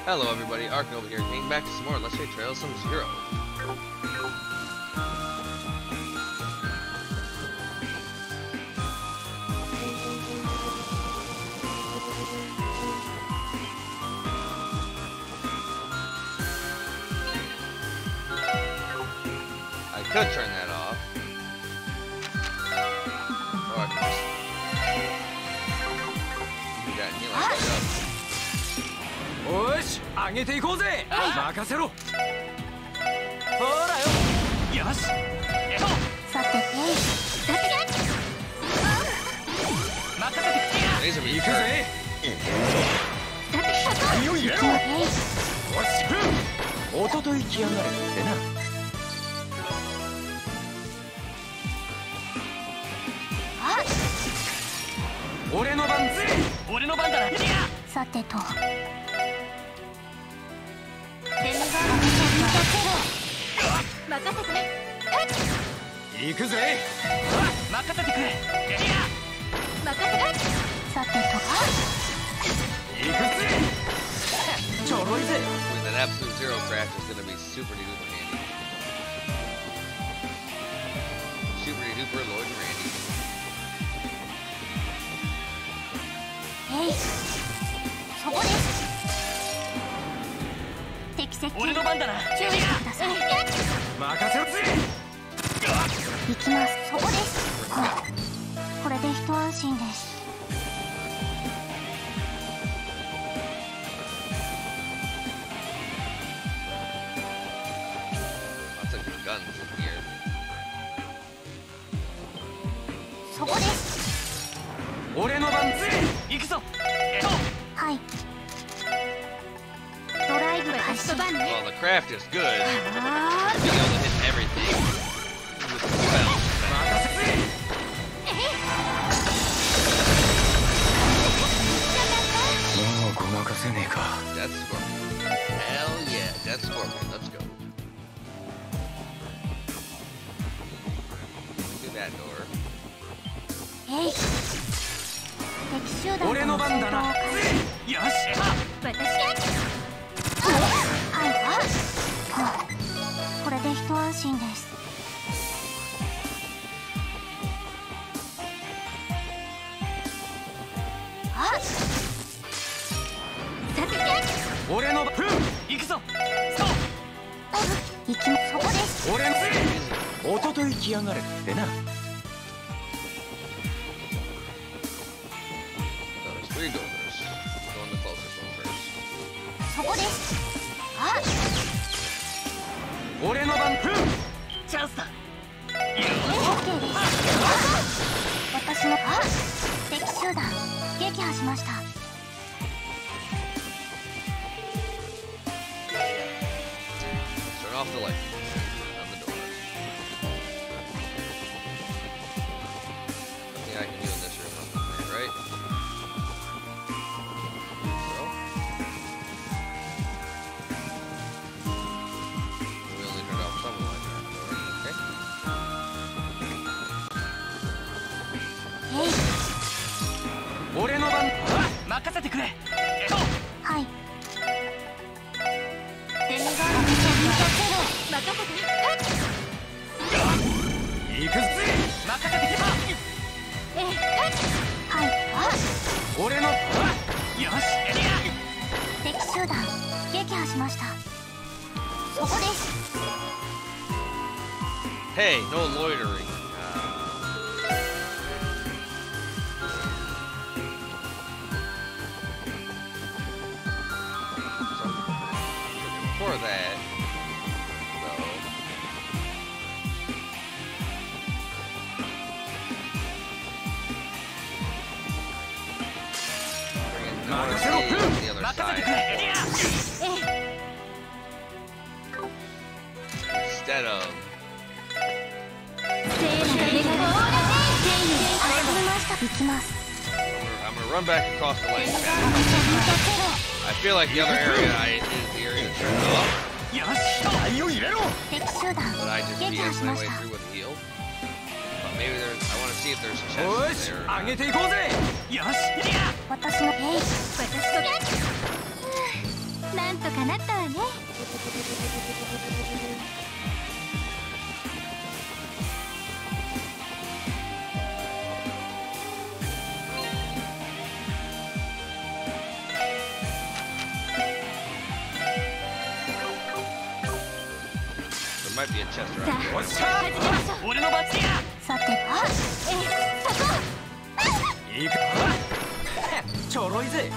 Hello everybody, Arkin over here, came back to some more Let's Play Trails from Zero. I could turn that off. Or I could just do that and heal myself up. よし、上げていこうぜ。任せろ。ほらよ。よし。さて、任せてくれや。Laser beam 行くぜ。何を入れろ。おしふん。おととい来やがれってな。俺の番ぜ。俺の番だな。さてと。任せてくれ。行くぜ。任せてくれ。任せて。さてと。行くぜ。ちょろいぜ。With an absolute zero craft is gonna be super duper handy. Super duper Lloyd and Randy. えい。そこです。敵接近。俺の番だな。注意してください。任せろぜ。行きます。そこです。これで一安心です。Lots of good guns in here. そこです。俺の番ぜ。行くぞ。はい。ドライブ開始。 Well, the craft is good. You'll be able to hit everything with the spells. 任せぜ。もうごまかせねえか。 Death Scorpion. Hell yeah, Death Scorpion. Let's go. Do that door. えい。敵集団と俺の番だな。よし。私が。はいは。これで一安心です。あ。さて。俺の番。行くぞ。行きま。そこです。俺のぜ。おととい来やがれってな。So there's 3 doors. Go in the closest one first. そこです。あ。俺の番。チャンスだ。オッケーです。私の。あ。敵集団撃破しました。Turn off the light on the door. Nothing I can do in this room, right? So we only turned off some of the light on the door. Okay. えい。俺の番。任せてくれ。はい。デミガードに任せて。行くぜ。任せてくれ。えい。はい。あ。俺の。よし。敵集団撃破しました。そこです。 Hey, no loitering. Before that, though, bring in the other side instead of. I'm gonna run back across the lake. I feel like the other area is the area to turn it off. But I just BS my way through with a heal. But maybe there's. I want to see if there's chests there. 上げていこうぜ。よし。私の。えい。なんとかなったわね。There might be a chest さ around あ here. おっしゃ始めましょう。俺のバチや。さてそこいいか。ちょろいぜ。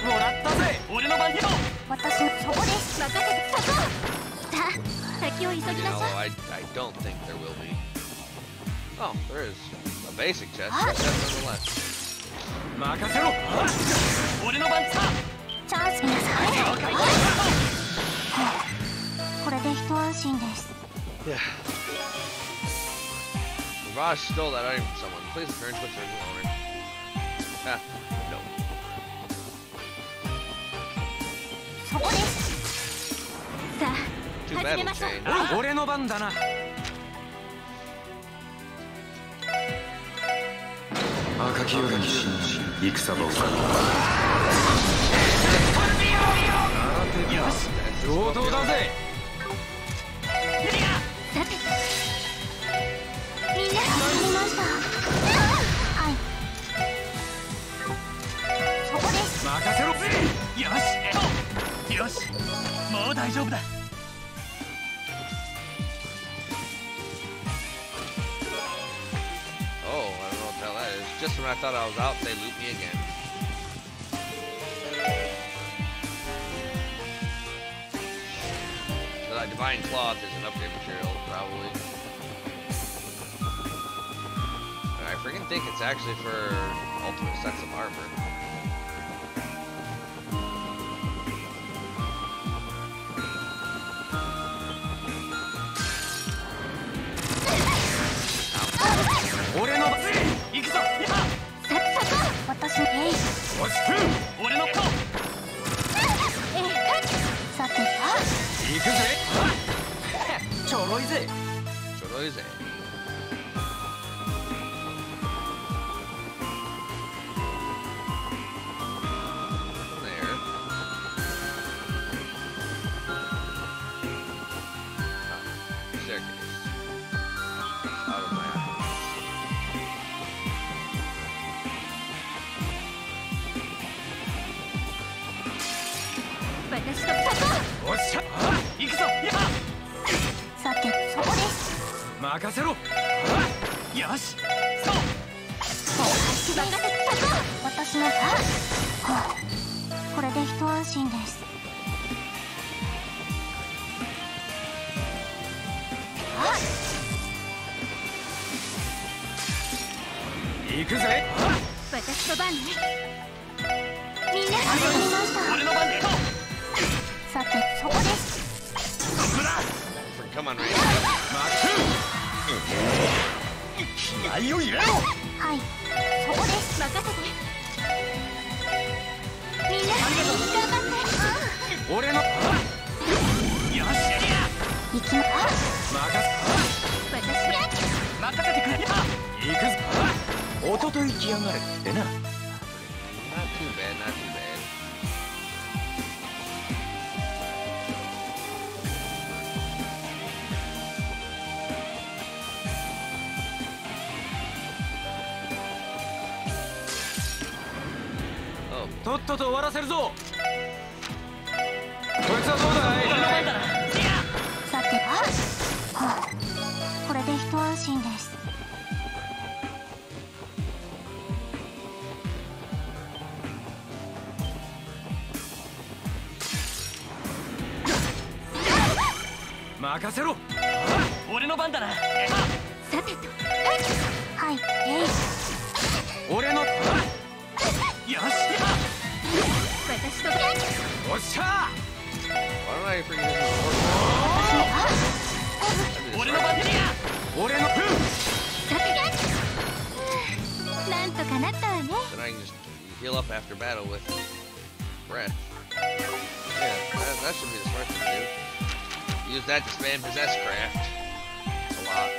もらったぜ。俺の番よ。私のそこです。任せてそこ。さあ先を急ぎな You さ know, い。 I don't think there will be. Oh, there is a basic chest. But nonetheless. 任せろ。俺の番さ。チャンス皆さん。了解。これで一安心です。 Yeah. Raj stole that item from someone. Please return to its original owner. Ah, no. そこです。さあ Too 始 bad め we ましょう。 changed. 俺の番だな。赤き夜に信じ戦場を去る。よし、上等だぜ。さてみんな始めました。はいそこです。任せろ。よし、もう大丈夫だ。Oh, I don't know what the hell that is. Just when I thought I was out, they loot me again. The divine cloth is an upgrade material, probably. And I freaking think it's actually for ultimate sets of armor. Ow. 俺の番。行くぞ。私のおしく。俺の顔。さて行くぜ。ちょろいぜ。ちょろいぜ。There. Staircase. Out of my eye. 私とそこ。おっしゃ。行くぞ。さてそこです。任せろ。よし。そう。任せてそこ。私のこれで一安心です。行くぜ。私の番ね。みんな始めました。俺の番だ。さてそこです。Come on, Ray. 気合を入れろ。はいそこです。任せて。みんな頑張って。俺の。よし。行きま任せてくれ。行くぞ。おととい来やがれってな。Not too bad, not too bad. Oh, とっとと終わらせるぞ。こいつはどうだい。さてこれで一安心です。任せろ。俺の番だな。さてとはい俺の。よし。私とおっしゃ。 why don't I freaking use this 俺の番だ。俺の。なんとかなったわね。 Then I can just heal up after battle with breath. Yeah, that should be the smart thing to do. Use that to spam possess craft. A lot.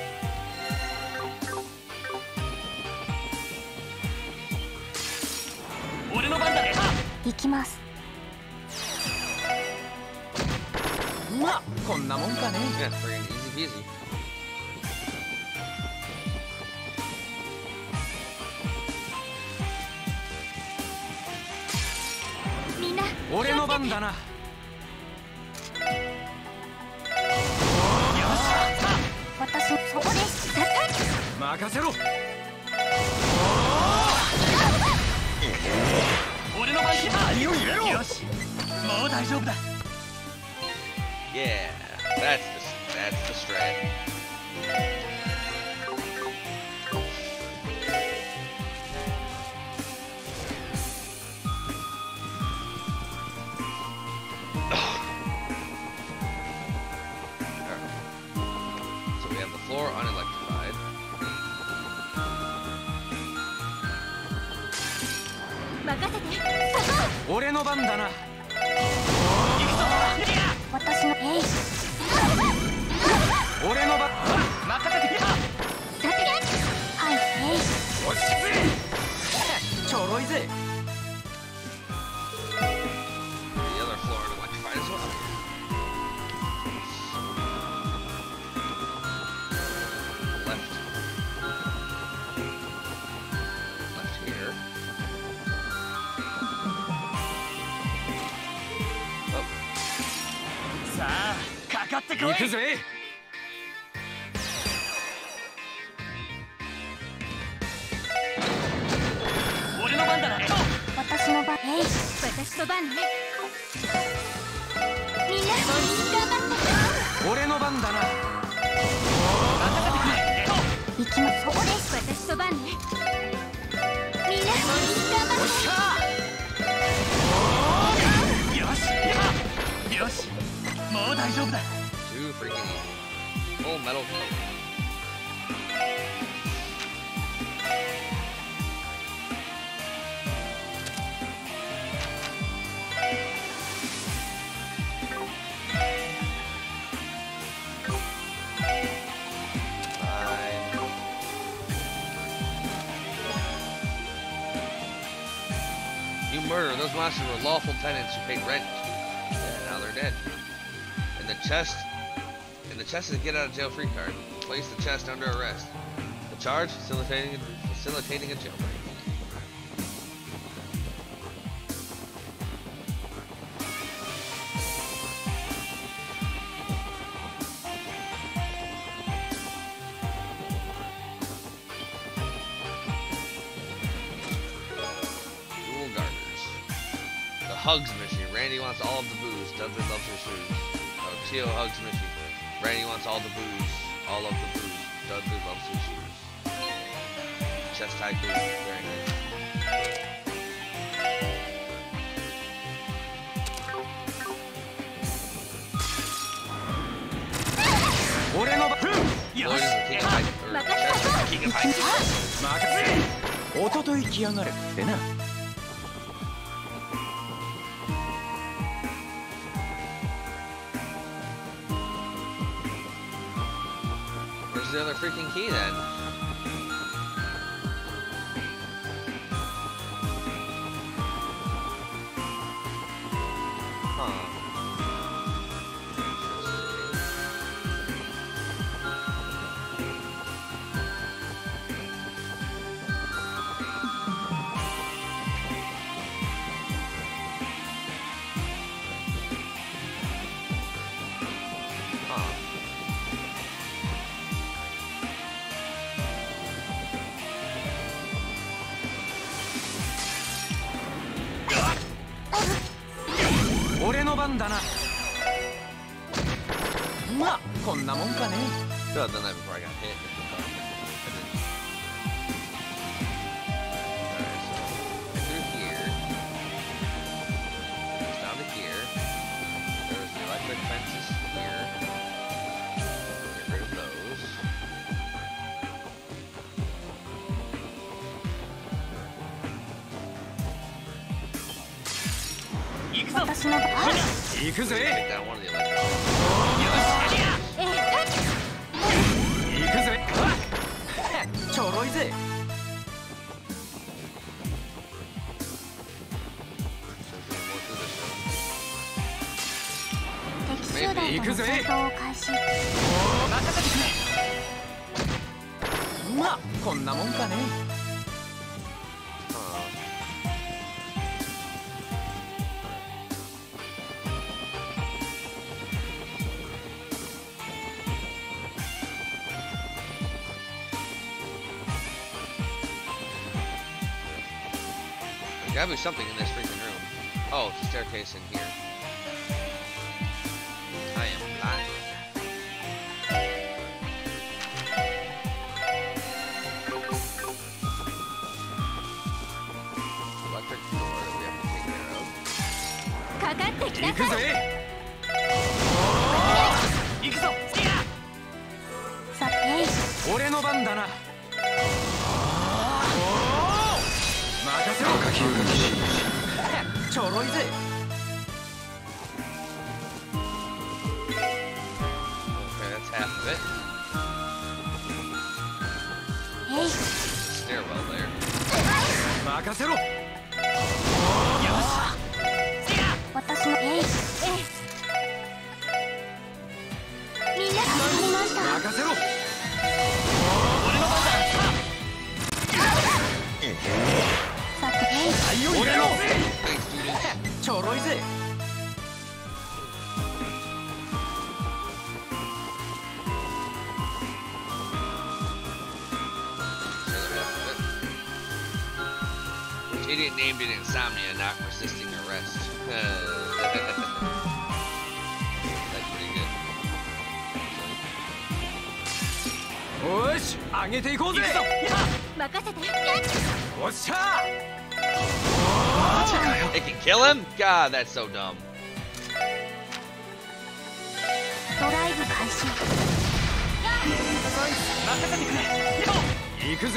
俺の番だね。行きます。まあこんなもんかね。 Yeah, friggin' easy peasy. みんな俺の番だな。よ私そこです。し任せろ。俺の番だ。何を入れろ。よしもう大丈夫だ。 Yeah, that's the strat. So we have the floor unelectrified. 任せて。そこ。俺の番だな。私の俺の番。任せて。削減。はい落ち着け。ちょろいぜ。 The other floor unelectrified as well. Left here. Oh. さあかかってこい。行くぜ。俺の番だな。私の番。私の番ね。みんな頑張って。俺の番だな。行きます。そこです。私の番ね。みんな頑張って。よしよしもう大丈夫だ。 Too freaking easy. Full metal coat. You murder. Those monsters were lawful tenants who paid rent. Yeah, now they're dead. In the chest is a get out of jail free card. Place the chest under arrest. The charge, facilitating a jailbreak. Dual garters. The Hugs mission. Randy wants all of the booze. Dudley loves her shoes. Oh, Tio Hugs mission. Randy wants all the booze. All of the booze. Dudley loves her shoes. Chest tycoon. Very nice. 俺の番。よ Lloyd し is the king of hype. Or Chester is the king of hype. 任せ。おととい来やがれってな。 Where's the other freaking key then? Huh. Huh. Huh. 俺の番だな。まあこんなもんかね。 Should have done that before I got hit. Alright, so through here. It's down to here. There's the electric fences here. Get rid of those. Take 私の番。行くぜ。 down one of the electric. 行くぜ。ちょろいぜ。との戦闘を開始。任せてくれ。まあこんなもんかね。There's gotta be something in this freaking room. Oh, it's a staircase in here. I am blind. Electric door that we have to take care of. かかってきな行くさい。ぜ。行くぞ。さて、俺の番だな。任せろ。赤き歪みしちょろいぜ。Okay, that's half of it. えい、 Stairwell there. 任せろ。よし。私のえい、みんな助かりました。任せろ。さて、えい、俺の Thanks, dude. ちょろいぜ。Which idiot named it insomnia, not resisting arrest? That's pretty good. よし、上げていこうぜ。任せて。おっしゃ。 It can kill him? God, that's so dumb. ドライブ開始。任せてくれ。行くぜ。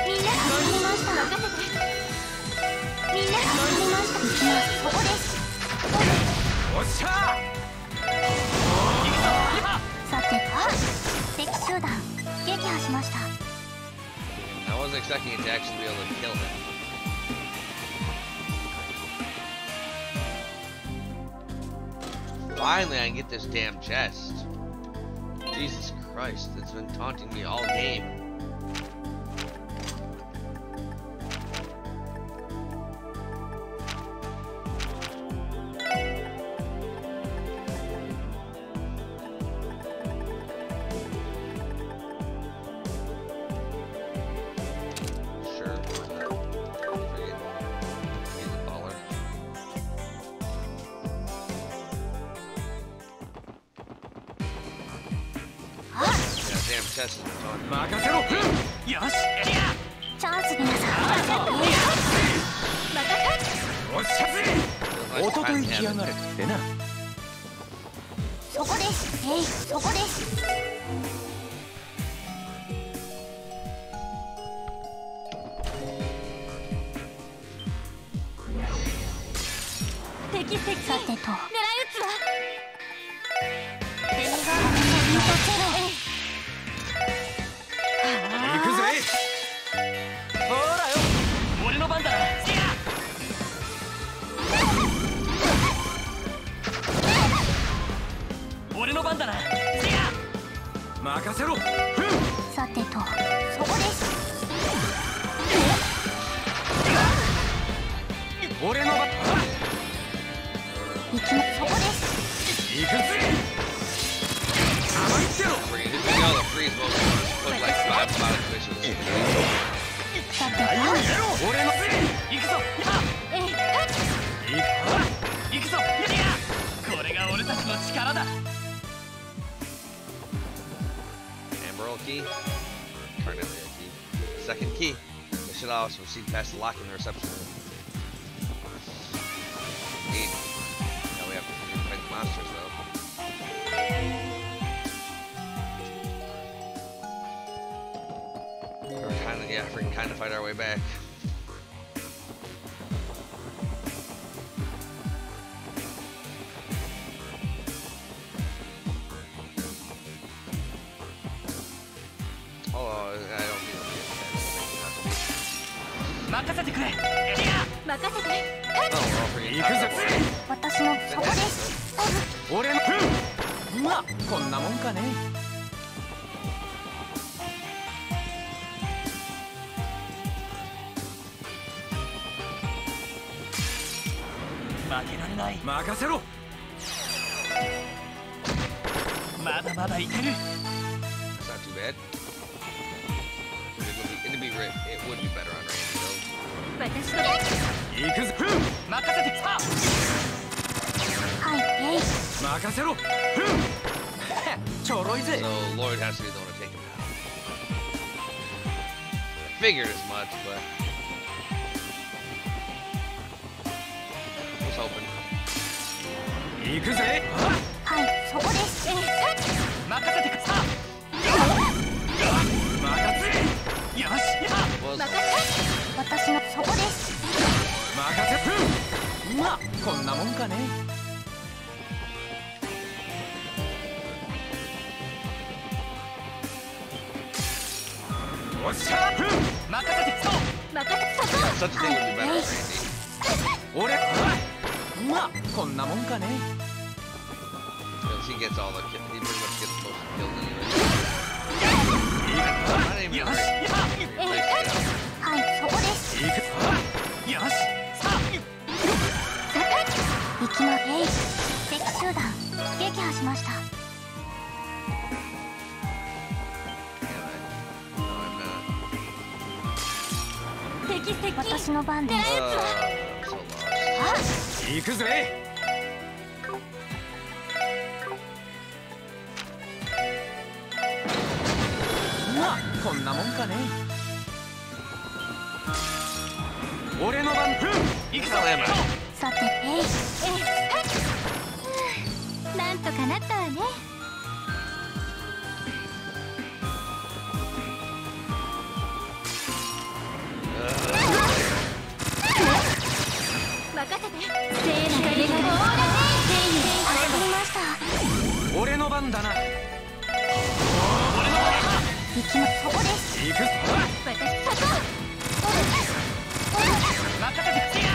みんな助かりました。任せて。みんな助かりました。行きます。ここです。おっしゃ。さて、敵集団撃破しました。 I wasn't expecting it to actually be able to kill him. Finally, I can get this damn chest. Jesus Christ, it's been taunting me all game. Sure, why not? Forget. He's a baller. Yeah, damn chest has been taunting me. 任せろ。よし。チャンス皆さん。おっしゃぜ。 Feels お like ととい I'm 来や heaven. がれってな。そこです。えい、そこです。敵さてと狙い撃つわ。デミガードのミントチェロ。行くぜ。ほらよ。俺の番だ。俺の番だな。任せろ。さてとそこです。俺の番。行きまそこです。行くぜ。甘いってろ。Freeze. If you know the freeze motion put like 5 vicious. さてと俺の行くぞ。えい、行くぞ。これが俺たちの力だ。 Emerald key. Carnelia key. Second key. This should allow us to proceed past the lock in the reception room. Indeed. Now we have to fight the monsters though. We're kind of fight our way back. Oh, I don't think it'll be a 任せてくれ。いや任せて。 Oh, we're all freaking 行くぜ。 私のそこです。俺のうわこんなもんかね。負けられない。任せろ。まだまだいける。 That's not too bad. It'd be it would be better on Randy 私の行くぜ。任せてきた。はい、イェイ。任せろ。ちょろい though. ぜ。 So Lloyd has to be the one to take him down. I figured as much, but was hoping. 行くぜ。はい、そこです。任せてください。任せ。よし。 Was 任せ。私のそこです。任せ。うわこんなもんかね。おっしゃ。任せてきた。任せ。そこ。 such a thing would be better on Randy. 俺。うわこんなもんかね。 Because he gets all the he pretty much gets most of the kills anyway. I didn't even よし。 はい、そこです。行く。よし。さあ。行きまえい。敵集団撃破しました。 No, I'm not. 敵敵。私の番です。 I'm so lost. 行くぜ。うわこんなもんかね。俺の番。行くぞ。 Hell am I? さて、えい。なんとかなったわね。任せて。聖なる光が当たりました。俺の番だな。行きま、そこです。行く。私、そこ。任せてくれや。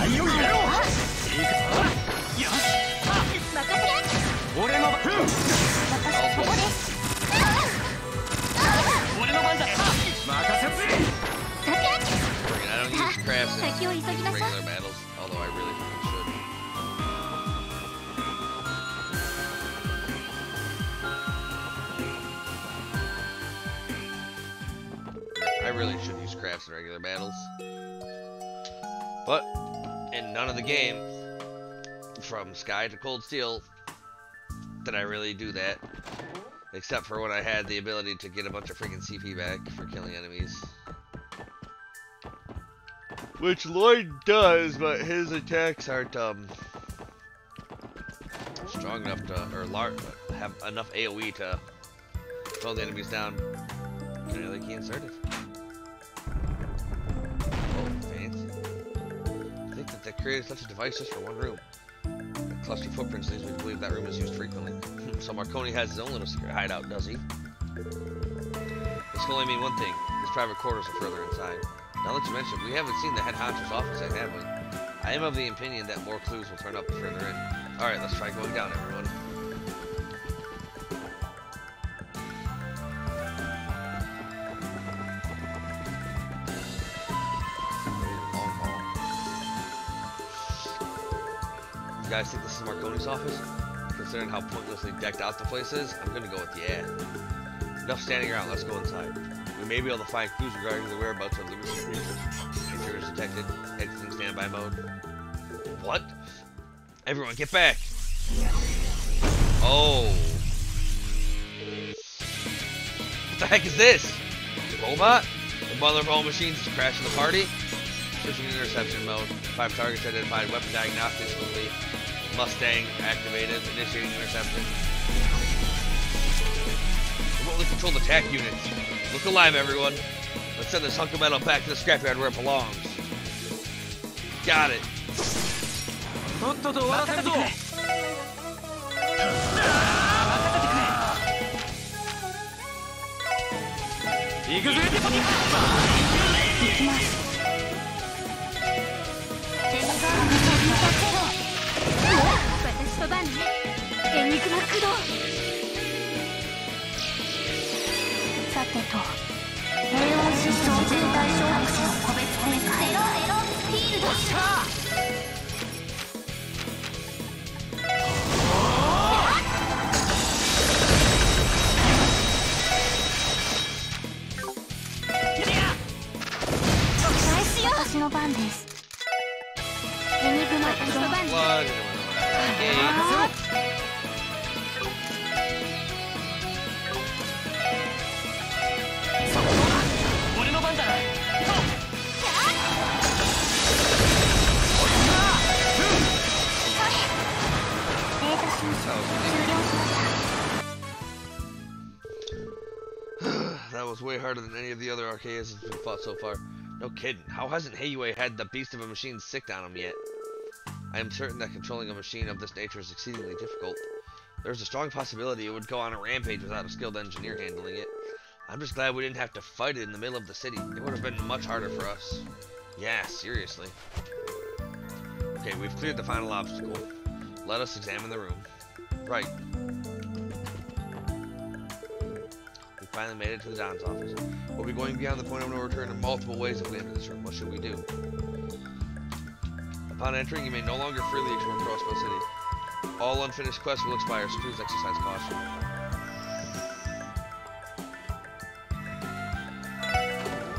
愛を入れろ。行く。よし。任せ。俺の番。私、そこです。俺の番だ。任せて。 Friggin', I don't use crafts in 先を急ぎなさい。 regular battles, although I really freaking should. I really should use crafts in regular battles. But in none of the game, from Sky to Cold Steel, did I really do that. Except for when I had the ability to get a bunch of freaking CP back for killing enemies. Which Lloyd does, but his attacks aren't strong enough to, or have enough AoE to slow the enemies down. Clearly key inserted. Oh, fancy. I think that they created such a device just for one room. The cluster footprints leads me to believe that room is used frequently. So Marconi has his own little secret hideout, does he? This can only mean one thing. His private quarters are further inside. Now that you mention it, we haven't seen the head honcho's office yet, have we? I am of the opinion that more clues will turn up further in. Alright, let's try going down, everyone. Long haul. You guys think this is Marconi's office? Considering how pointlessly decked out the place is, I'm gonna go with yeah. Enough standing around, let's go inside. We may be able to find clues regarding the whereabouts of Lewis' creatures. Intruders detected. Exiting standby mode. What? Everyone, get back! Oh. What the heck is this? Robot? The mother of all machines is crashing the party? Switching to interception mode. 5 targets identified. Weapon diagnostics complete. Mustang activated. Initiating interception. Remotely controlled attack units. Look alive, everyone. Let's send this hunk of metal back to the scrapyard where it belongs. Got it. とっとと終わらせるぞ。行くぜ。行きます。デミガードの飛び立てろ。私とバンね。エニグマ駆動。さてと、平穏失踪全体小白の個別展開。エロフィールド。私の番です。エニグマ駆動。 Blood. Gate. 俺の番だな。データ収集終了しました。 That was way harder than any of the other Archaeas we've fought so far. No kidding. How hasn't Heiyue had the beast of a machine sicked on him yet? I am certain that controlling a machine of this nature is exceedingly difficult. There's a strong possibility it would go on a rampage without a skilled engineer handling it. I'm just glad we didn't have to fight it in the middle of the city. It would have been much harder for us. Yeah, seriously. Okay, we've cleared the final obstacle. Let us examine the room. Right. We finally made it to the Don's office. We'll be going beyond the point of no return in multiple ways if we enter this room. What should we do? Upon entering, you may no longer freely explore Crossbow City. All unfinished quests will expire, so please exercise caution.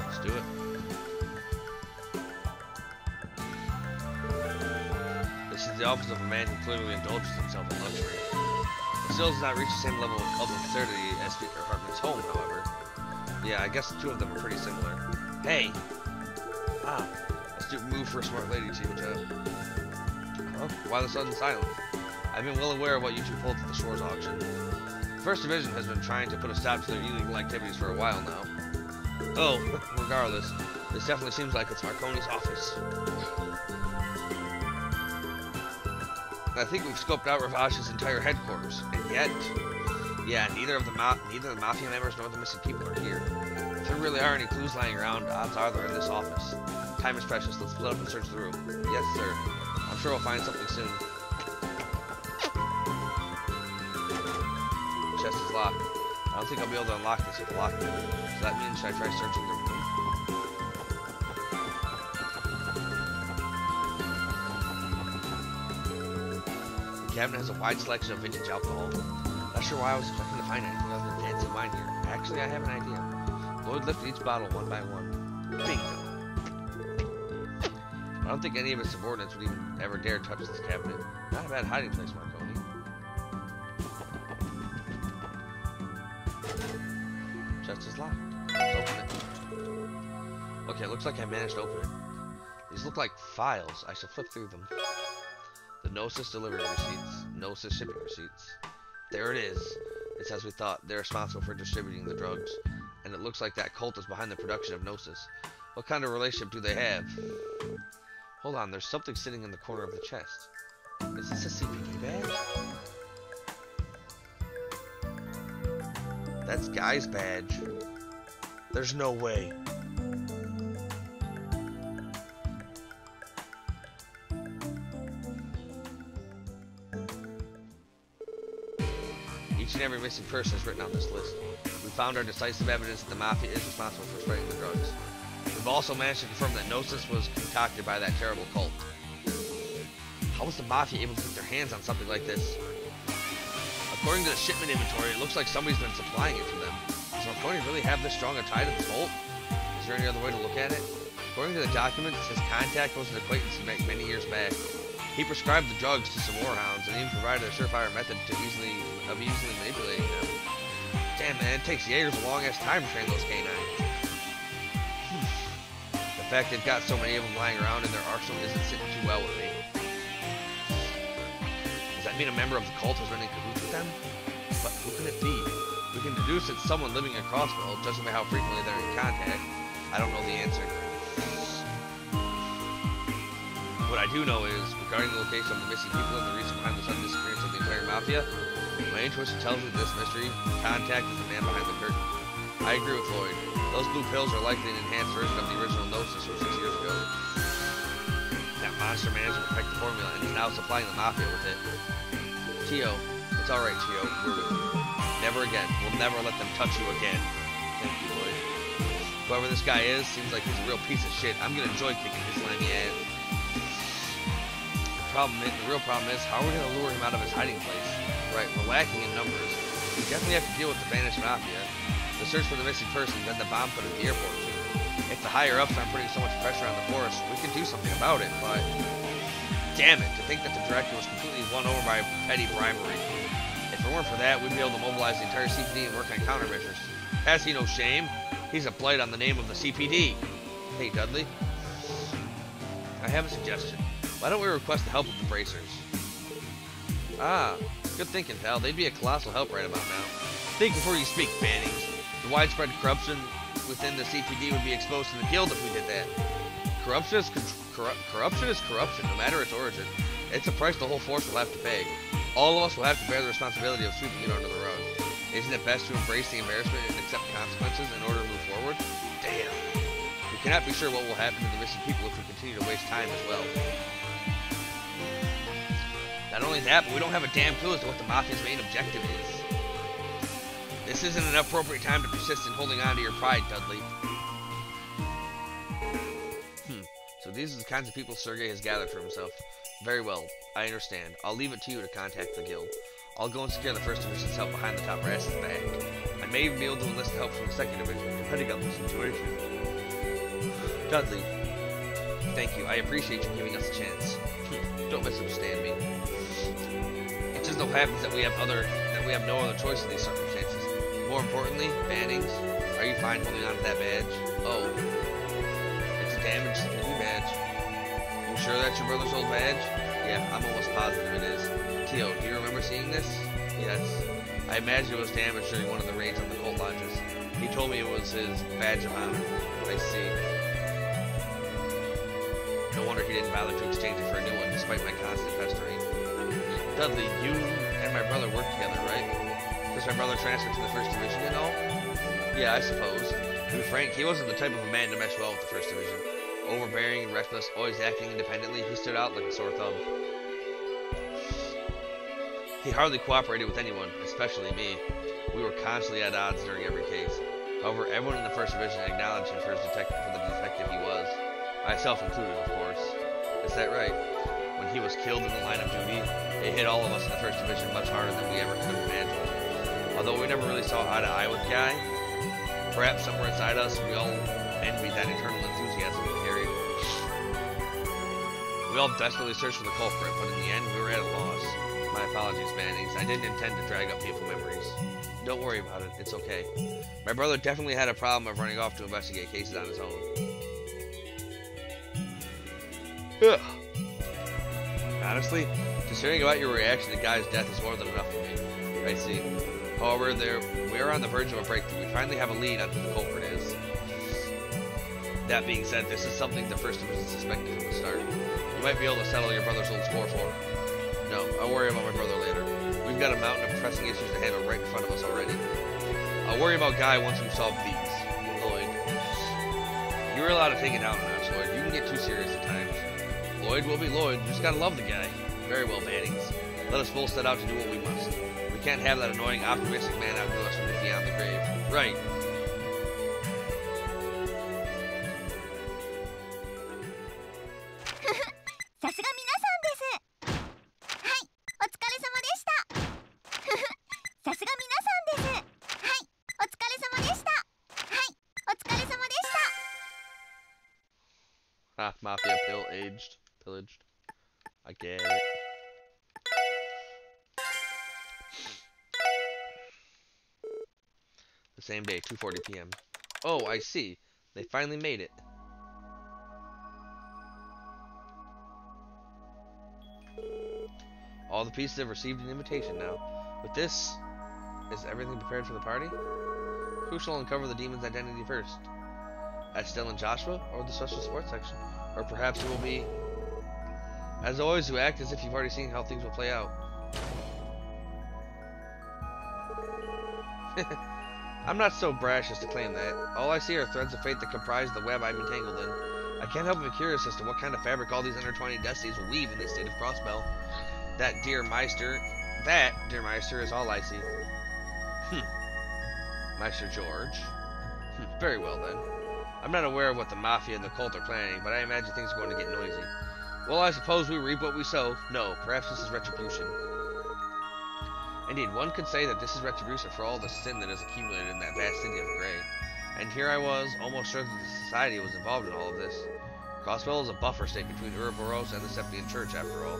Let's do it. This is the office of a man who clearly indulges himself in luxury. It still does not reach the same level of absurdity as Peter Hartman's home, however. Yeah, I guess the two of them are pretty similar. Hey! Ah, astute move for a smart lady, Chiyoja. Oh, why the sudden silence? I've been well aware of what you two pulled at the Shores auction. The First Division has been trying to put a stop to their illegal activities for a while now. Oh, regardless, this definitely seems like it's Marconi's office. I think we've scoped out Ravash's entire headquarters, and yet, yeah, neither the Mafia members nor the missing people are here. If there really are any clues lying around, odds are they're in this office. Time is precious. Let's split up and search the room. Yes, sir. I'm sure we'll find something soon. Chest is locked. I don't think I'll be able to unlock this with a lock. So that means should I try searching the room? The cabinet has a wide selection of vintage alcohol. Not sure why I was expecting to find anything other than fancy wine here. Actually, I have an idea. Lloyd lifted each bottle one by one. Bingo! I don't think any of his subordinates would even ever dare touch this cabinet. Not a bad hiding place, Marconi. Chest is locked. Let's open it. Okay, it looks like I managed to open it. These look like files. I shall flip through them. The Gnosis delivery receipts. Gnosis shipping receipts. There it is. It's as we thought. They're responsible for distributing the drugs. And it looks like that cult is behind the production of Gnosis. What kind of relationship do they have? Hold on, there's something sitting in the corner of the chest. Is this a CPD badge? That's Guy's badge. There's no way. Each and every missing person is written on this list. We found our decisive evidence that the Mafia is responsible for spreading the drugs. We've also managed to confirm that Gnosis was concocted by that terrible cult. How was the Mafia able to get their hands on something like this? According to the shipment inventory, it looks like somebody's been supplying it to them. Does Marconi really have this strong a tie to the cult? Is there any other way to look at it? According to the documents, his contact was an acquaintance he met many years back. He prescribed the drugs to some warhounds and even provided a surefire method of easily manipulating them. Damn, man, it takes Jaegers a long-ass time to train those canines. The fact they've got so many of them lying around in their arsenal isn't sitting too well with me. Does that mean a member of the cult has been in cahoots with them? But who can it be? We can deduce it's someone living in Crossville, judging by how frequently they're in contact. I don't know the answer. What I do know is, regarding the location of the missing people and the reason behind the sudden disappearance of the entire Mafia, my intuition tells me this mystery contact is the man behind the curtain. I agree with Lloyd. Those blue pills are likely an enhanced version of the original Gnosis from 6 years ago. That monster managed to perfect the formula and is now supplying the Mafia with it. Tio, it's alright, Tio. We're with you. Never again. We'll never let them touch you again. Thank you, Lloyd. Whoever this guy is, seems like he's a real piece of shit. I'm gonna enjoy kicking his slimy ass. The real problem is, how are we gonna lure him out of his hiding place? Right, we're lacking in numbers. We definitely have to deal with the vanished Mafia, the search for the missing person, then the bomb put at the airport too. If the higher ups aren't putting so much pressure on the force, we could do something about it, but damn it, to think that the director was completely won over by petty bribery. If it weren't for that, we'd be able to mobilize the entire CPD and work on countermeasures. Has he no shame? He's a blight on the name of the CPD. Hey, Dudley. I have a suggestion. Why don't we request the help of the Bracers? Ah, good thinking, pal. They'd be a colossal help right about now. Think before you speak, Bannings. The widespread corruption within the CPD would be exposed to the Guild if we did that. Corruption is corruption, no matter its origin. It's a price the whole force will have to pay. All of us will have to bear the responsibility of sweeping it under the rug. Isn't it best to embrace the embarrassment and accept consequences in order to move forward? Damn. We cannot be sure what will happen to the missing people if we continue to waste time as well. Not only that, but we don't have a damn clue as to what the Mafia's main objective is. This isn't an appropriate time to persist in holding on to your pride, Dudley. So these are the kinds of people Sergei has gathered for himself. Very well, I understand. I'll leave it to you to contact the Guild. I'll go and secure the First Division's help behind the top brass's back. I may even be able to enlist help from the Second Division, depending on the situation. Dudley, thank you. I appreciate you giving us a chance. Don't misunderstand me. It just so happens that we have no other choice in these circumstances. More importantly, Bannings, are you fine holding on to that badge? Oh, it's a damaged CPD badge. You sure that's your brother's old badge? Yeah, I'm almost positive it is. Tio, do you remember seeing this? Yes. I imagine it was damaged during one of the raids on the cult lodges. He told me it was his badge of honor. I see. No wonder he didn't bother to exchange it for a new one, despite my constant pestering. Dudley, you and my brother work together, right? Does my brother transfer to the First Division and all? Yeah, I suppose. To be frank, he wasn't the type of a man to mesh well with the First Division. Overbearing and reckless, always acting independently, he stood out like a sore thumb. He hardly cooperated with anyone, especially me. We were constantly at odds during every case. However, everyone in the First Division acknowledged him for the detective he was. Myself included, of course. Is that right? When he was killed in the line of duty, it hit all of us in the First Division much harder than we ever could have imagined. Although we never really saw eye to eye with Guy, perhaps somewhere inside us, we all envied that eternal enthusiasm he carried. We all desperately searched for the culprit, but in the end, we were at a loss. My apologies, Bannings. I didn't intend to drag up painful memories. Don't worry about it. It's okay. My brother definitely had a problem of running off to investigate cases on his own. Ugh. Honestly, just hearing about your reaction to Guy's death is more than enough for me. I see. However, we are on the verge of a breakthrough. We finally have a lead on who the culprit is. That being said, this is something the First Division suspected from the start. You might be able to settle your brother's old score for him. No, I'll worry about my brother later. We've got a mountain of pressing issues to handle right in front of us already. I'll worry about Guy once we've solved these. Lloyd. You're allowed to take it down a notch, Lloyd. You can get too serious at times. Lloyd will be Lloyd. You just gotta love the guy. Very well, Bannings. Let us both set out to do what we must. We can't have that annoying, optimistic man outdo us from beyond the grave. Right. さすが皆さんです。はい、お疲れ様でした。さすが皆さんです。はい、お疲れ様でした。はい、お疲れ様でした。 Ah, Mafia pillaged. I get it. The same day, 2:40 p.m. Oh, I see. They finally made it. All the pieces have received an invitation now. With this, is everything prepared for the party? Who shall uncover the demon's identity first? Estelle and Joshua, or the special support section? Or perhaps it will be... As always, you act as if you've already seen how things will play out. I'm not so brash as to claim that. All I see are threads of fate that comprise the web I'm entangled in. I can't help but be curious as to what kind of fabric all these intertwining destinies will weave in this state of Crossbell. That, dear Meister, is all I see. Meister George. Very well, then. I'm not aware of what the Mafia and the cult are planning, but I imagine things are going to get noisy. Well, I suppose we reap what we sow. No, perhaps this is retribution. Indeed, one could say that this is retribution for all the sin that has accumulated in that vast city of Grey. And here I was, almost sure that the society was involved in all of this. Crossbell is a buffer state between Ouroboros and the Septian Church, after all.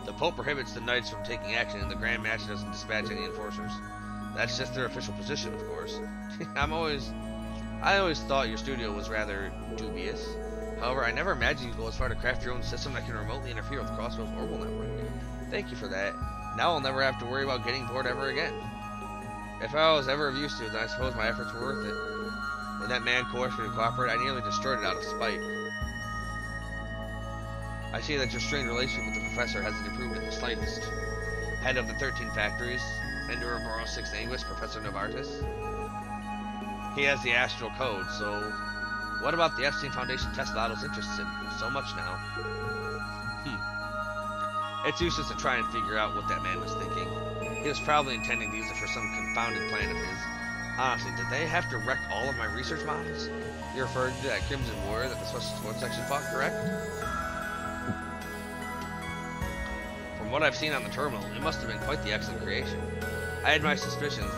The Pope prohibits the Knights from taking action, and the Grand Master doesn't dispatch any enforcers. That's just their official position, of course. I always thought your studio was rather dubious. However, I never imagined you'd go as far to craft your own system that can remotely interfere with Crossbell's orbital network. Thank you for that. Now I'll never have to worry about getting bored ever again. If I was ever of use to it, then I suppose my efforts were worth it. When that man coerced me to cooperate, I nearly destroyed it out of spite. I see that your strained relationship with the Professor hasn't improved in the slightest. Head of the 13 factories, and Ouroboros 6 Anguis, Professor Novartis. He has the astral code, so what about the Epstein Foundation test that Otto's interested in so much now? It's useless to try and figure out what that man was thinking. He was probably intending to use it for some confounded plan of his. Honestly, did they have to wreck all of my research models? You're referring to that Crimson Warrior that the Special Sports Section fought, correct? From what I've seen on the terminal, it must have been quite the excellent creation. I had my suspicions,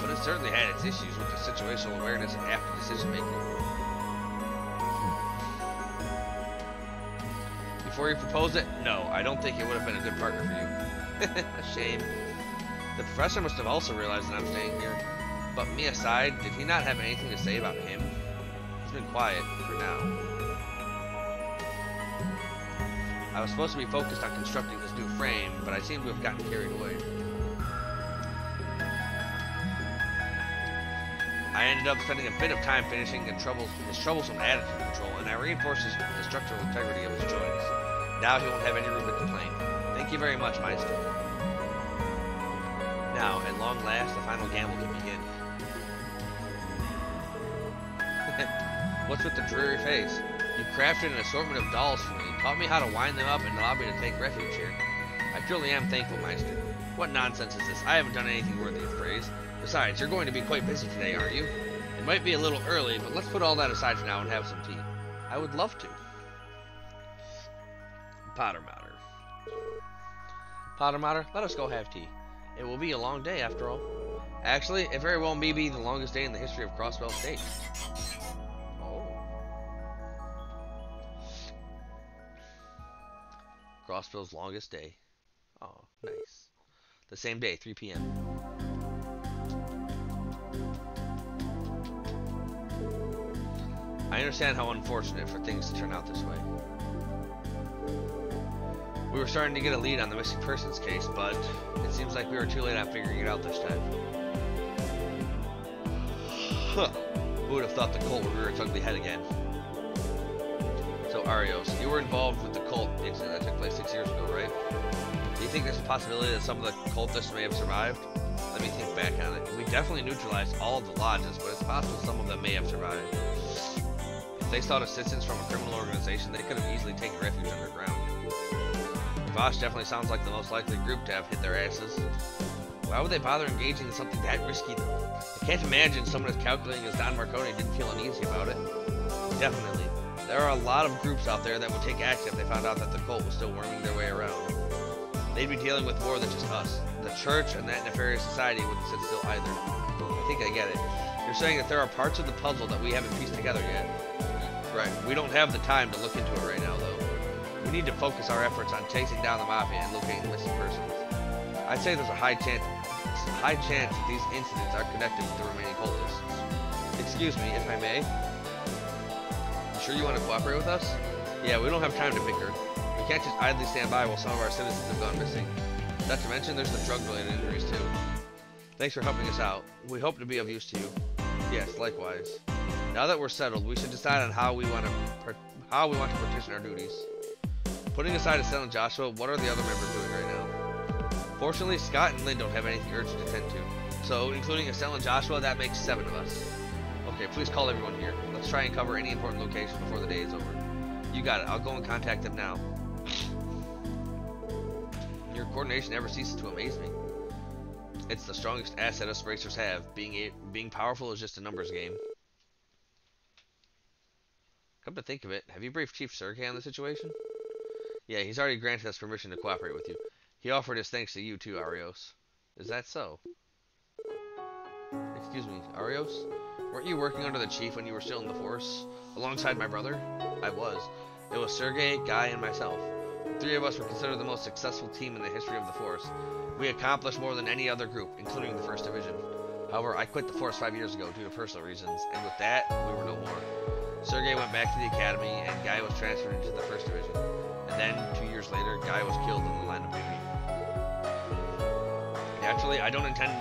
but it certainly had its issues with the situational awareness and apt decision-making. Before you proposed it? No, I don't think it would have been a good partner for you. A shame. The Professor must have also realized that I'm staying here. But me aside, did he not have anything to say about him? He's been quiet, for now. I was supposed to be focused on constructing this new frame, but I seem to have gotten carried away. I ended up spending a bit of time finishing his troublesome attitude control, and I reinforced the structural integrity of his joints. Now he won't have any room to complain. Thank you very much, Meister. Now, at long last, the final gamble can begin. What's with the dreary face? You crafted an assortment of dolls for me, taught me how to wind them up, and allowed me to take refuge here. I truly am thankful, Meister. What nonsense is this? I haven't done anything worthy of praise. Besides, you're going to be quite busy today, aren't you? It might be a little early, but let's put all that aside for now and have some tea. I would love to. Pottermouter. Pottermouter, let us go have tea. It will be a long day, after all. Actually, it very well may be the longest day in the history of Crossbell State. Oh. Crossbell's longest day. Oh, nice. The same day, 3 p.m. I understand how unfortunate for things to turn out this way. We were starting to get a lead on the missing persons case, but it seems like we were too late on figuring it out this time. Huh. Who would have thought the cult would rear its ugly head again? So, Arios, you were involved with the cult incident that took place 6 years ago, right? Do you think there's a possibility that some of the cultists may have survived? Let me think back on it. We definitely neutralized all of the lodges, but it's possible some of them may have survived. If they sought assistance from a criminal organization, they could have easily taken refuge underground. Vosh definitely sounds like the most likely group to have hit their asses. Why would they bother engaging in something that risky? I can't imagine someone as calculating as Don Marconi didn't feel uneasy about it. Definitely. There are a lot of groups out there that would take action if they found out that the cult was still worming their way around. They'd be dealing with more than just us. The church and that nefarious society wouldn't sit still either. I think I get it. You're saying that there are parts of the puzzle that we haven't pieced together yet. Right. We don't have the time to look into it right now, though. We need to focus our efforts on chasing down the Mafia and locating the missing persons. I'd say there's a high chance that these incidents are connected with the remaining cultists. Excuse me, if I may. You sure you want to cooperate with us? Yeah, we don't have time to bicker. We can't just idly stand by while some of our citizens have gone missing. Not to mention there's the drug-related injuries too. Thanks for helping us out. We hope to be of use to you. Yes, likewise. Now that we're settled, we should decide on how we want to partition our duties. Putting aside Estelle and Joshua, what are the other members doing right now? Fortunately, Scott and Lynn don't have anything urgent to tend to. So, including Estelle and Joshua, that makes 7 of us. Okay, please call everyone here. Let's try and cover any important location before the day is over. You got it. I'll go and contact them now. Your coordination never ceases to amaze me. It's the strongest asset us racers have. Being powerful is just a numbers game. Come to think of it, have you briefed Chief Sergei on the situation? Yeah, he's already granted us permission to cooperate with you. He offered his thanks to you too, Arios. Is that so? Excuse me, Arios? Weren't you working under the Chief when you were still in the Force? Alongside my brother? I was. It was Sergei, Guy, and myself. The 3 of us were considered the most successful team in the history of the Force. We accomplished more than any other group, including the 1st Division. However, I quit the Force 5 years ago due to personal reasons, and with that, we were no more. Sergei went back to the Academy, and Guy was transferred into the 1st Division. And then, 2 years later, Guy was killed in the line of duty. Naturally, I don't intend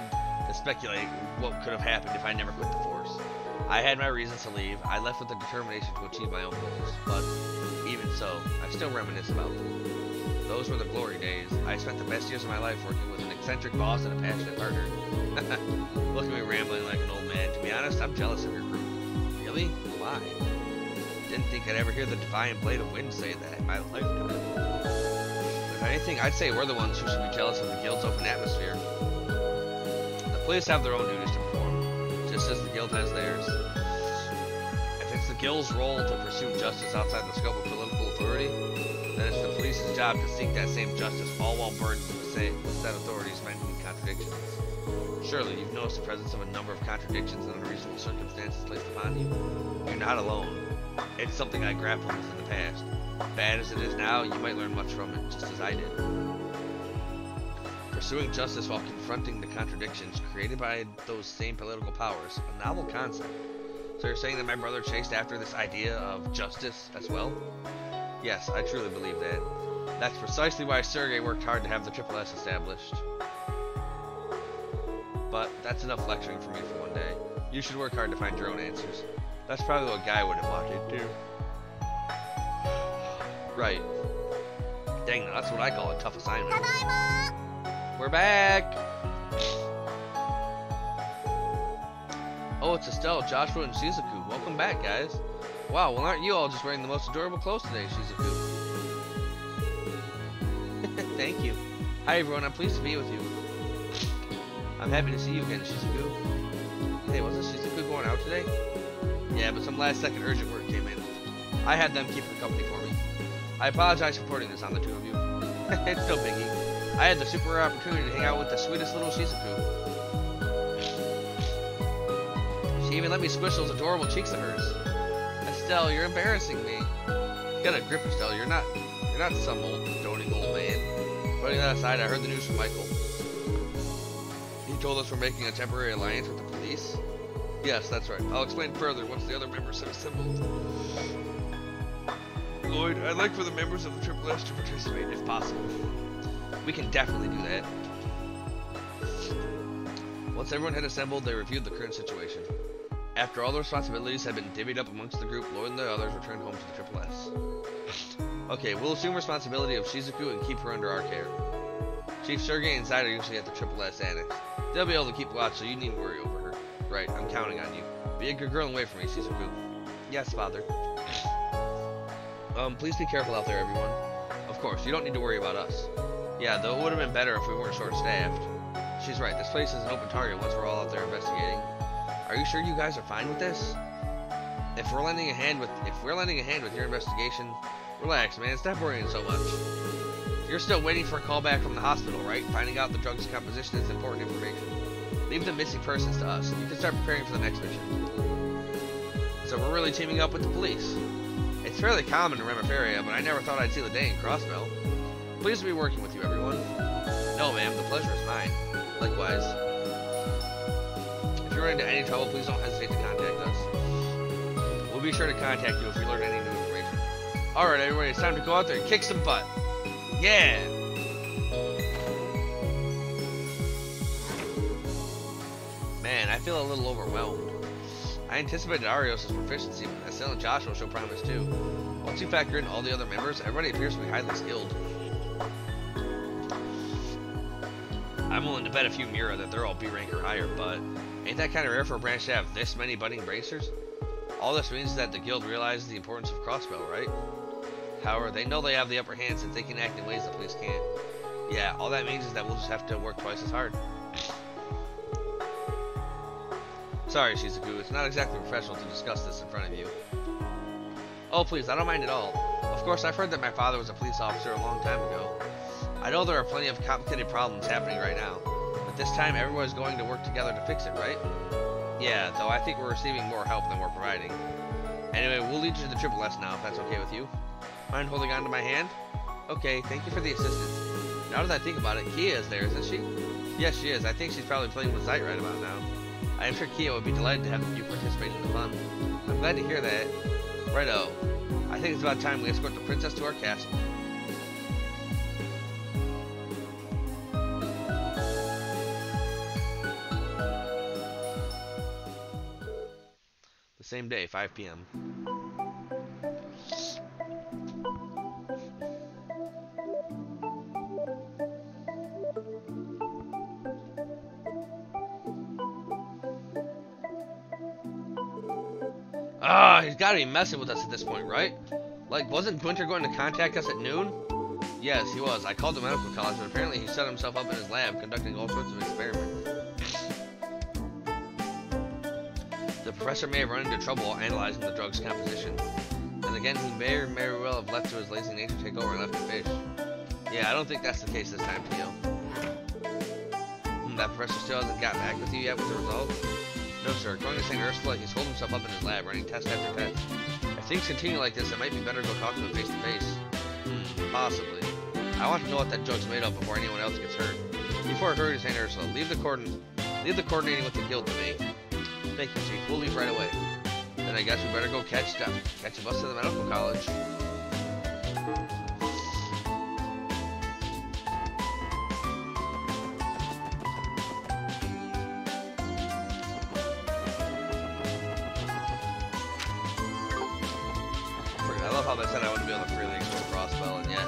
to speculate what could have happened if I never quit the Force. I had my reasons to leave. I left with the determination to achieve my own goals, but even so, I still reminisce about them. Those were the glory days. I spent the best years of my life working with an eccentric boss and a passionate partner. Look at me rambling like an old man. To be honest, I'm jealous of your group. Really? Why? Didn't think I'd ever hear the Divine Blade of Wind say that in my lifetime. If anything, I'd say we're the ones who should be jealous of the Guild's open atmosphere. The police have their own duties to perform, just as the Guild has theirs. If it's the Guild's role to pursue justice outside the scope of political authority, then it's the police's job to seek that same justice, all while burdened with said authority's many contradictions. Surely you've noticed the presence of a number of contradictions and unreasonable circumstances placed upon you. You're not alone. It's something I grappled with in the past. Bad as it is now, you might learn much from it, just as I did. Pursuing justice while confronting the contradictions created by those same political powers, a novel concept. So you're saying that my brother chased after this idea of justice as well? Yes, I truly believe that. That's precisely why Sergei worked hard to have the Triple S established. But that's enough lecturing for me for one day. You should work hard to find your own answers. That's probably what Guy would have wanted too. Right. Dang, that's what I call a tough assignment. Tadaima! We're back! Oh, it's Estelle, Joshua, and Shizuku. Welcome back, guys. Wow, well aren't you all just wearing the most adorable clothes today, Shizuku? Thank you. Hi everyone, I'm pleased to be with you. I'm happy to see you again, Shizuku. Hey, wasn't Shizuku going out today? Yeah, but some last second urgent work came in. I had them keep her company for me. I apologize for putting this on the 2 of you. It's no biggie. I had the super rare opportunity to hang out with the sweetest little Shizuku. She even let me squish those adorable cheeks of hers. Estelle, you're embarrassing me. Get a grip, Estelle. You're not some doting old man. Putting that aside, I heard the news from Michael. He told us we're making a temporary alliance with the police. Yes, that's right. I'll explain further once the other members have assembled. Lloyd, I'd like for the members of the Triple S to participate if possible. We can definitely do that. Once everyone had assembled, they reviewed the current situation. After all the responsibilities had been divvied up amongst the group, Lloyd and the others returned home to the Triple S. Okay, we'll assume responsibility of Shizuku and keep her under our care. Chief Sergei and Zide are usually at the Triple S Annex. They'll be able to keep watch, so you needn't worry over her. Right, I'm counting on you. Be a good girl and wait for me, Shizuku. Yes, father. Please be careful out there, everyone. Of course, you don't need to worry about us. Yeah, though it would have been better if we weren't short-staffed. She's right, this place is an open target once we're all out there investigating. Are you sure you guys are fine with this? If we're lending a hand with your investigation, relax, man, stop worrying so much. You're still waiting for a call back from the hospital, right? Finding out the drug's composition is important information. Leave the missing persons to us. You can start preparing for the next mission. So we're really teaming up with the police. It's fairly common in Remiferia, but I never thought I'd see the day in Crossbell. Pleased to be working with you, everyone. No, ma'am, the pleasure is mine. Likewise. If you run into any trouble, please don't hesitate to contact us. We'll be sure to contact you if we learn any new information. Alright, everybody, it's time to go out there and kick some butt. Yeah! Man, I feel a little overwhelmed. I anticipated Arios' proficiency, but Estelle and Joshua show promise too. Once you factor in all the other members, everybody appears to be highly skilled. I'm willing to bet a few Mira that they're all B rank or higher, but ain't that kind of rare for a branch to have this many budding bracers? All this means is that the guild realizes the importance of Crossbow, right? However, they know they have the upper hand since they can act in ways the police can't. Yeah, all that means is that we'll just have to work twice as hard. Sorry, Shizuku, it's not exactly professional to discuss this in front of you. Oh, please, I don't mind at all. Of course, I've heard that my father was a police officer a long time ago. I know there are plenty of complicated problems happening right now, but this time everyone's going to work together to fix it, right? Yeah, though I think we're receiving more help than we're providing. Anyway, we'll lead you to the Triple S now, if that's okay with you. Mind holding on to my hand? Okay, thank you for the assistance. Now that I think about it, Kia is there, isn't she? Yes, she is. I think she's probably playing with Zeit right about now. I am sure Kia would be delighted to have you participate in the fun. I'm glad to hear that. Righto. I think it's about time we escort the princess to our castle. The same day, 5 p.m. Ah, he's gotta be messing with us at this point, right? Like, wasn't Gunther going to contact us at noon? Yes, he was. I called the medical college, but apparently he set himself up in his lab conducting all sorts of experiments. The professor may have run into trouble while analyzing the drug's composition. And again, he may or may well have left to his lazy nature take over and left the fish. Yeah, I don't think that's the case this time, Theo. That professor still hasn't got back with you yet with the results? No, sir. According to St. Ursula, he's holed himself up in his lab, running test after test. If things continue like this, it might be better to go talk to him face to face. Possibly. I want to know what that drug's made of before anyone else gets hurt. Before I hurry to St. Ursula, leave the coordinating with the guild to me. Thank you, Chief. We'll leave right away. Then I guess we better go catch a bus to the medical college. I love how they said I wouldn't be able to freely explore Crossbell, and yet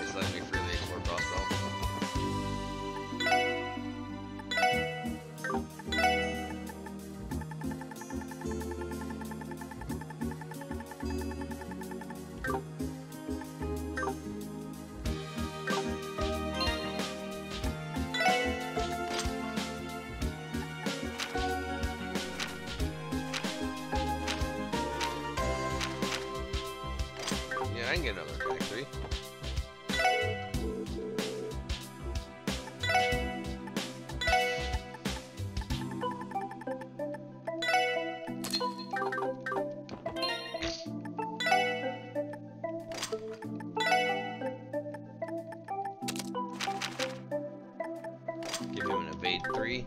it's letting me freely explore Crossbell. I can get another factory. Give him an evade 3.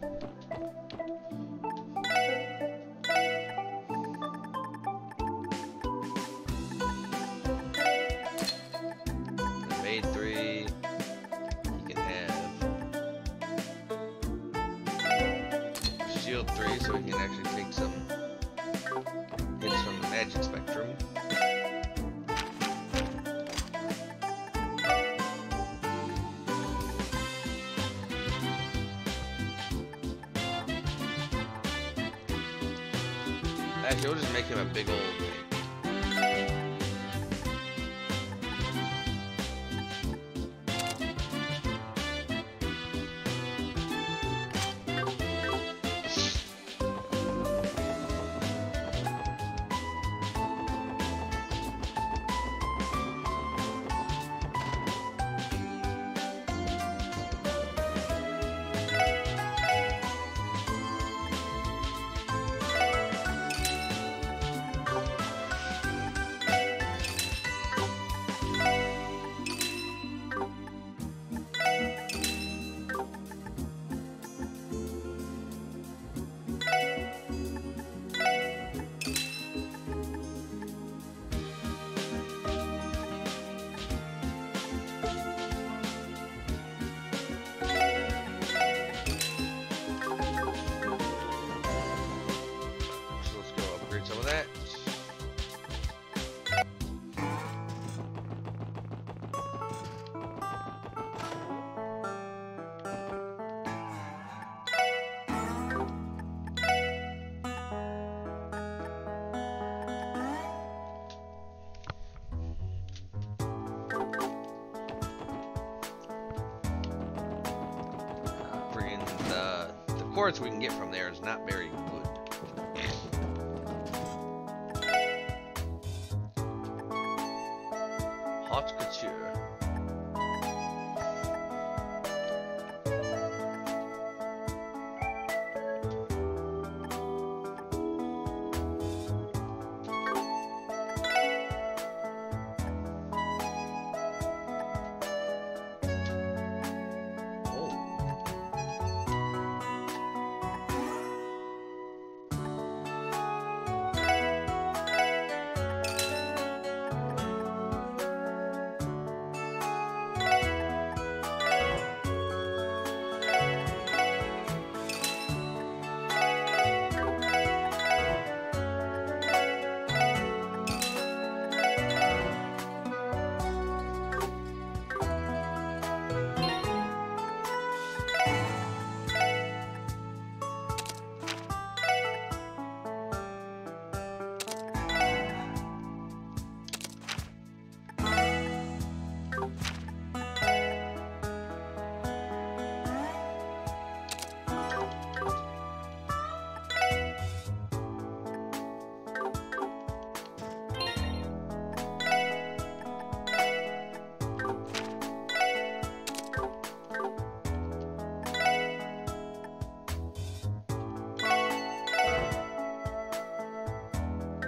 Evade 3. He can have shield 3, so he can actually take some hits from the magic spectrum. Actually, we'll just make him a big old thing. Some of that. quartz we can get from there is not very good. Haute couture.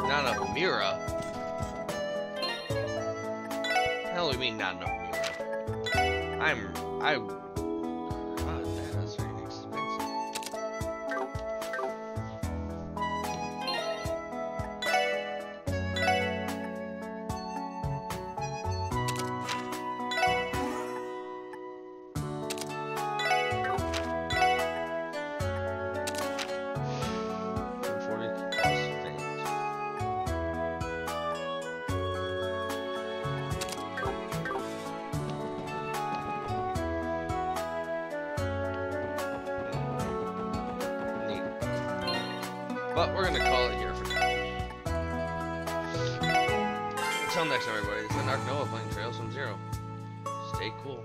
Not enough Mira? Hell, we mean not enough Mira? God, that's very expensive. But we're gonna call it here for now. Until next time, everybody, it's been Ark Noah playing Trails from Zero. Stay cool.